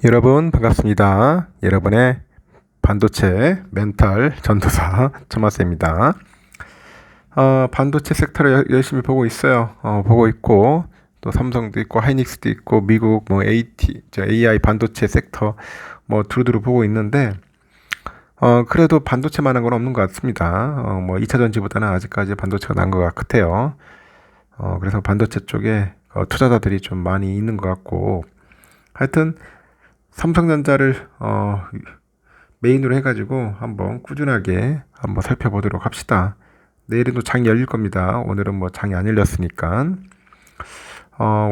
여러분 반갑습니다. 여러분의 반도체 멘탈 전도사 천마스입니다. 반도체 섹터를 열심히 보고 있어요. 보고 있고 또 삼성도 있고 하이닉스도 있고 미국 AI 반도체 섹터 두루두루 보고 있는데 그래도 반도체만한 건 없는 것 같습니다. 2차 전지보다는 아직까지 반도체가 나은 것 같아요. 그래서 반도체 쪽에 투자자들이 좀 많이 있는 것 같고 하여튼 삼성전자를 메인으로 해가지고 한번 꾸준하게 한번 살펴보도록 합시다. 내일은 또 장이 열릴 겁니다. 오늘은 장이 안 열렸으니까.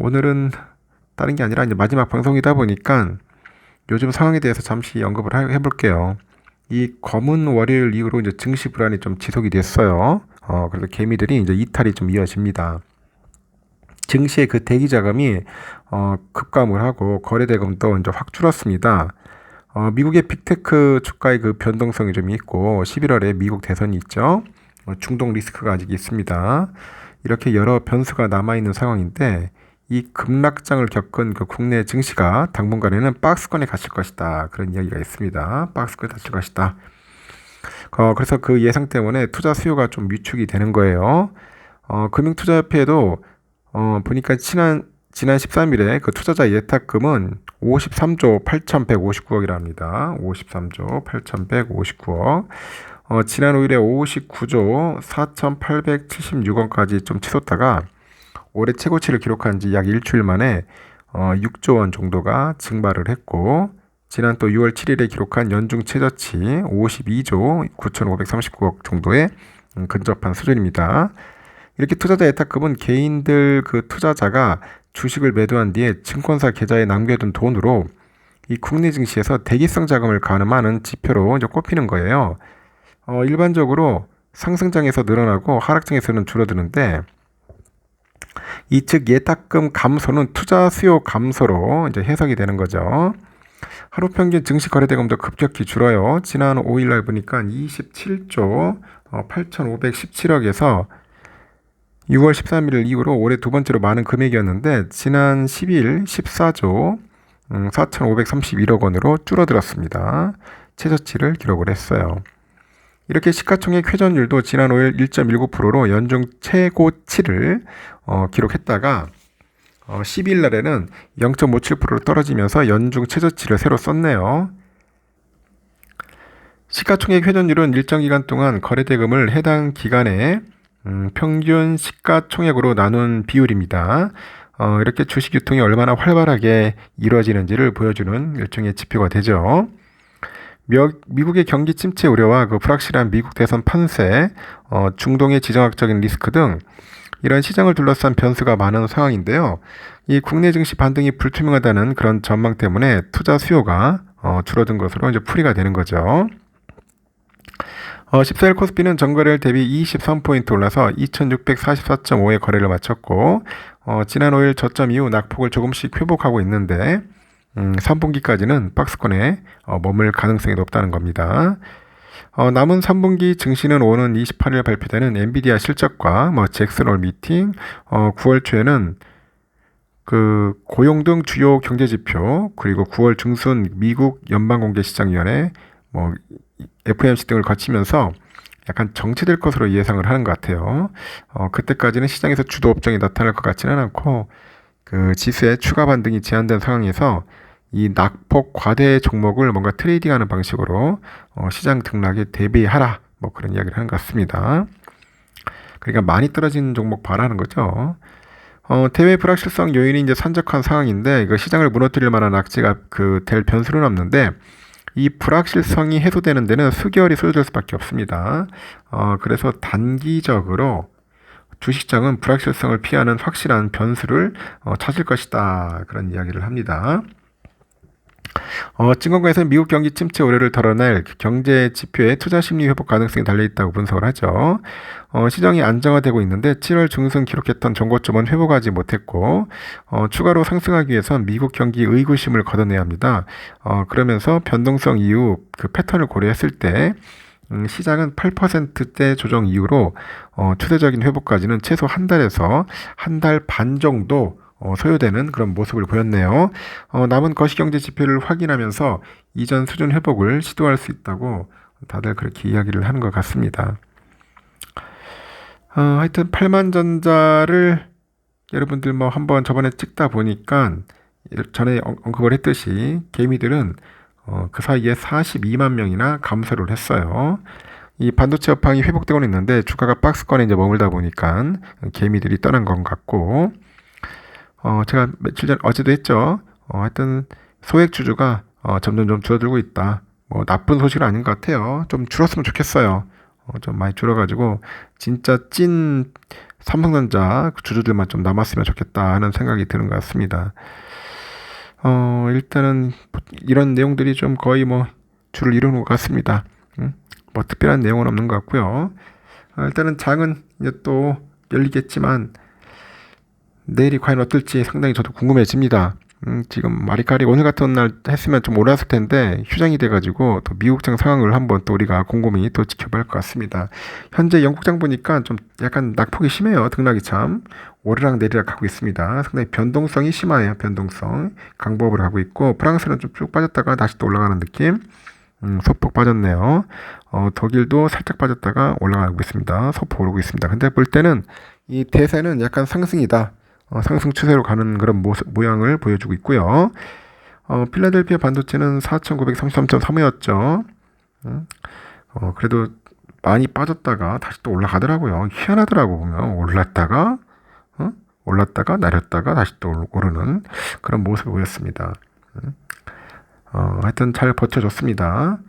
오늘은 다른 게 아니라 이제 마지막 방송이다 보니까 요즘 상황에 대해서 잠시 언급을 해볼게요. 이 검은 월요일 이후로 이제 증시 불안이 좀 지속이 됐어요. 그래서 개미들이 이제 이탈이 좀 이어집니다. 증시의 그 대기 자금이 급감을 하고 거래 대금도 이제 확 줄었습니다. 미국의 빅테크 주가의 그 변동성이 좀 있고 11월에 미국 대선이 있죠. 중동 리스크가 아직 있습니다. 이렇게 여러 변수가 남아있는 상황인데 이 급락장을 겪은 그 국내 증시가 당분간에는 박스권에 갇힐 것이다. 그런 이야기가 있습니다. 박스권에 갇힐 것이다. 그래서 그 예상 때문에 투자 수요가 좀 위축이 되는 거예요. 금융투자협회에도 보니까 지난 13일에 그 투자자 예탁금은 53조 8,159억이랍니다. 53조 8,159억. 지난 5일에 59조 4,876원까지 좀 치솟다가 올해 최고치를 기록한 지 약 일주일 만에 6조 원 정도가 증발을 했고, 지난 또 6월 7일에 기록한 연중 최저치 52조 9,539억 정도에 근접한 수준입니다. 이렇게 투자자 예탁금은 개인들 그 투자자가 주식을 매도한 뒤에 증권사 계좌에 남겨둔 돈으로 이 국내 증시에서 대기성 자금을 가늠하는 지표로 이제 꼽히는 거예요. 일반적으로 상승장에서 늘어나고 하락장에서는 줄어드는데 이 즉 예탁금 감소는 투자 수요 감소로 이제 해석이 되는 거죠. 하루 평균 증시 거래대금도 급격히 줄어요. 지난 5일날 보니까 27조 8,517억에서 6월 13일 이후로 올해 두 번째로 많은 금액이었는데 지난 10일 14조 4,531억 원으로 줄어들었습니다. 최저치를 기록을 했어요. 이렇게 시가총액 회전율도 지난 5일 1.19%로 연중 최고치를 기록했다가 12일 날에는 0.57%로 떨어지면서 연중 최저치를 새로 썼네요. 시가총액 회전율은 일정 기간 동안 거래대금을 해당 기간에 평균 시가총액으로 나눈 비율입니다. 이렇게 주식 유통이 얼마나 활발하게 이루어지는지를 보여주는 일종의 지표가 되죠. 미국의 경기 침체 우려와 그 불확실한 미국 대선 판세, 중동의 지정학적인 리스크 등 이런 시장을 둘러싼 변수가 많은 상황인데요. 이 국내 증시 반등이 불투명하다는 그런 전망 때문에 투자 수요가 줄어든 것으로 이제 풀이가 되는 거죠. 14일 코스피는 전거래일 대비 23포인트 올라서 2644.5의 거래를 마쳤고 지난 5일 저점 이후 낙폭을 조금씩 회복하고 있는데 3분기까지는 박스권에 머물 가능성이 높다는 겁니다. 남은 3분기 증시는 오는 28일 발표되는 엔비디아 실적과 잭슨홀 미팅, 9월 초에는 그 고용 등 주요 경제 지표, 그리고 9월 중순 미국 연방공개시장위원회 FOMC 등을 거치면서 약간 정체될 것으로 예상을 하는 것 같아요. 그때까지는 시장에서 주도 업종이 나타날 것 같지는 않고 그 지수의 추가 반등이 제한된 상황에서 이 낙폭 과대 종목을 뭔가 트레이딩하는 방식으로 시장 등락에 대비하라 그런 이야기를 하는 것 같습니다. 그러니까 많이 떨어진 종목 봐라는 거죠. 대외 불확실성 요인이 이제 산적한 상황인데 이거 시장을 무너뜨릴 만한 악재가 될 변수는 없는데 이 불확실성이 해소되는 데는 수개월이 소요될 수밖에 없습니다. 그래서 단기적으로 주식장은 불확실성을 피하는 확실한 변수를 찾을 것이다. 그런 이야기를 합니다. 증권가에서는 미국 경기 침체 우려를 덜어낼 경제 지표에 투자 심리 회복 가능성이 달려있다고 분석을 하죠. 시장이 안정화되고 있는데 7월 중순 기록했던 정고점은 회복하지 못했고 추가로 상승하기 위해선 미국 경기 의구심을 걷어내야 합니다. 그러면서 변동성 이후 그 패턴을 고려했을 때 시장은 8%대 조정 이후로 추세적인 회복까지는 최소 한 달에서 한 달 반 정도 소요되는 그런 모습을 보였네요. 남은 거시경제 지표를 확인하면서 이전 수준 회복을 시도할 수 있다고 다들 그렇게 이야기를 하는 것 같습니다. 하여튼 8만전자를 여러분들 뭐 한번 저번에 찍다 보니까 전에 언급을 했듯이 개미들은 그 사이에 42만 명이나 감소를 했어요. 이 반도체 업황이 회복되고는 있는데 주가가 박스권에 이제 머물다 보니까 개미들이 떠난 것 같고, 제가 며칠 전 어제도 했죠. 하여튼 소액 주주가 점점 좀 줄어들고 있다. 뭐 나쁜 소식은 아닌 것 같아요. 좀 줄었으면 좋겠어요. 좀 많이 줄어가지고 진짜 찐 삼성전자 주주들만 좀 남았으면 좋겠다 하는 생각이 드는 것 같습니다. 일단은 이런 내용들이 좀 거의 뭐 줄을 이루는 것 같습니다. 뭐 특별한 내용은 없는 것 같고요. 일단은 장은 이제 또 열리겠지만 내일이 과연 어떨지 상당히 저도 궁금해집니다. 지금 마리카리 오늘 같은 날 했으면 좀 올랐을 텐데 휴장이 돼가지고 또 미국장 상황을 한번 또 우리가 곰곰이 또 지켜봐야 할 것 같습니다. 현재 영국장 보니까 좀 약간 낙폭이 심해요. 등락이 참 오르락 내리락 하고 있습니다. 상당히 변동성이 심해요. 변동성 강보합을 하고 있고, 프랑스는 좀 쭉 빠졌다가 다시 또 올라가는 느낌. 소폭 빠졌네요. 독일도 살짝 빠졌다가 올라가고 있습니다. 소폭 오르고 있습니다. 근데 볼 때는 이 대세는 약간 상승이다. 상승 추세로 가는 그런 모양을 보여주고 있고요. 필라델피아 반도체는 4,933.3이었죠. 그래도 많이 빠졌다가 다시 또 올라가더라고요. 희한하더라고 보면 올랐다가 내렸다가 다시 또 오르는 그런 모습을 보였습니다. 하여튼 잘 버텨줬습니다.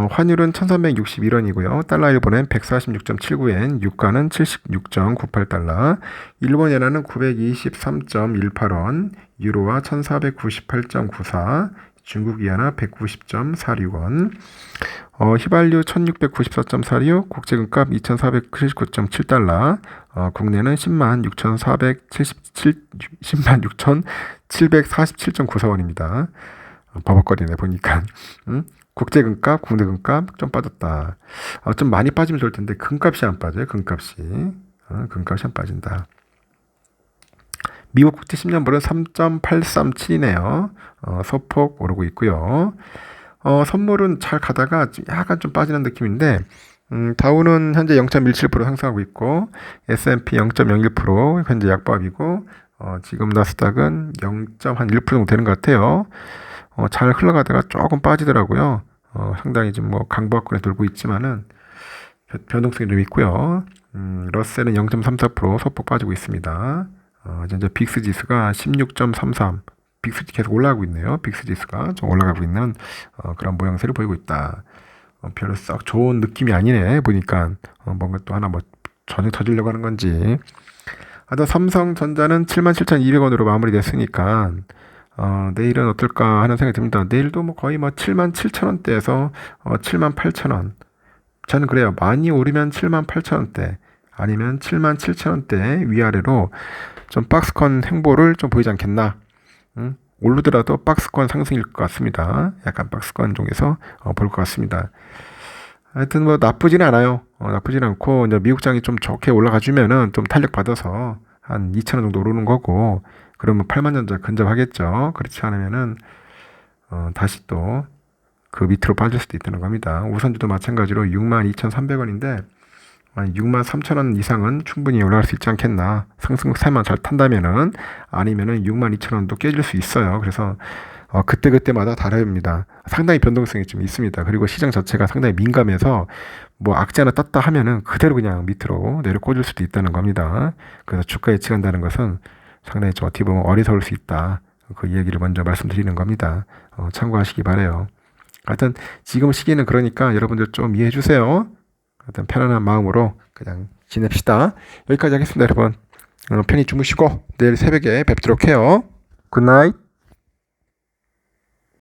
환율은 1361원이고요. 달러 일본엔 146.79엔, 유가는 76.98달러, 일본 엔화는 923.18원, 유로와 1498.94, 중국 위안화 190.46원, 휘발유 1694.46, 국제금값 2479.7달러, 국내는 106,747.94원입니다. 버벅거리네 보니까. 국제금값, 국내금값 좀 빠졌다. 좀 많이 빠지면 좋을 텐데 금값이 안 빠져요. 금값이 안 빠진다. 미국 국채 10년물은 3.837이네요. 소폭 오르고 있고요. 선물은 잘 가다가 약간 좀 빠지는 느낌인데, 다우는 현재 0.17% 상승하고 있고, S&P 0.01% 현재 약보합이고, 지금 나스닥은 0.1% 정도 되는 것 같아요. 잘 흘러가다가 조금 빠지더라고요. 상당히 지금 뭐 강보합권에 돌고 있지만은 변동성이 좀 있고요. 러셀은 0.34% 소폭 빠지고 있습니다. 이제 빅스 지수가 16.33, 빅스 계속 올라가고 있네요. 빅스 지수가 좀 올라가고 있는 그런 모양새를 보이고 있다. 별로 썩 좋은 느낌이 아니네 보니까. 뭔가 또 하나 뭐 전혀 터지려고 하는 건지. 하여튼 삼성전자는 77,200원으로 마무리됐으니까 내일은 어떨까 하는 생각이 듭니다. 내일도 뭐 거의 뭐 77,000원대에서 78,000원. 저는 그래요. 많이 오르면 78,000원대, 아니면 77,000원대 위아래로 좀 박스권 행보를 좀 보이지 않겠나. 오르더라도 박스권 상승일 것 같습니다. 약간 박스권 쪽에서 볼 것 같습니다. 하여튼 뭐 나쁘진 않아요. 나쁘진 않고, 이제 미국장이 좀 좋게 올라가주면은 좀 탄력 받아서 한 2,000원 정도 오르는 거고, 그러면 8만전자 근접하겠죠. 그렇지 않으면은 다시 또 그 밑으로 빠질 수도 있다는 겁니다. 우선주도 마찬가지로 62,300원인데 63,000원 이상은 충분히 올라갈 수 있지 않겠나. 상승세만 잘 탄다면은, 아니면은 62,000원도 깨질 수 있어요. 그래서 그때그때마다 다릅니다. 상당히 변동성이 좀 있습니다. 그리고 시장 자체가 상당히 민감해서 뭐 악재 하나 떴다 하면은 그대로 그냥 밑으로 내려 꽂을 수도 있다는 겁니다. 그래서 주가 예측한다는 것은 상당히 좀 어떻게 보면 어리석을 수 있다. 그 얘기를 먼저 말씀드리는 겁니다. 참고하시기 바래요. 하여튼 지금 시기는 그러니까 여러분들 좀 이해해 주세요. 하여튼 편안한 마음으로 그냥 지냅시다. 여기까지 하겠습니다, 여러분. 편히 주무시고 내일 새벽에 뵙도록 해요. 굿나잇.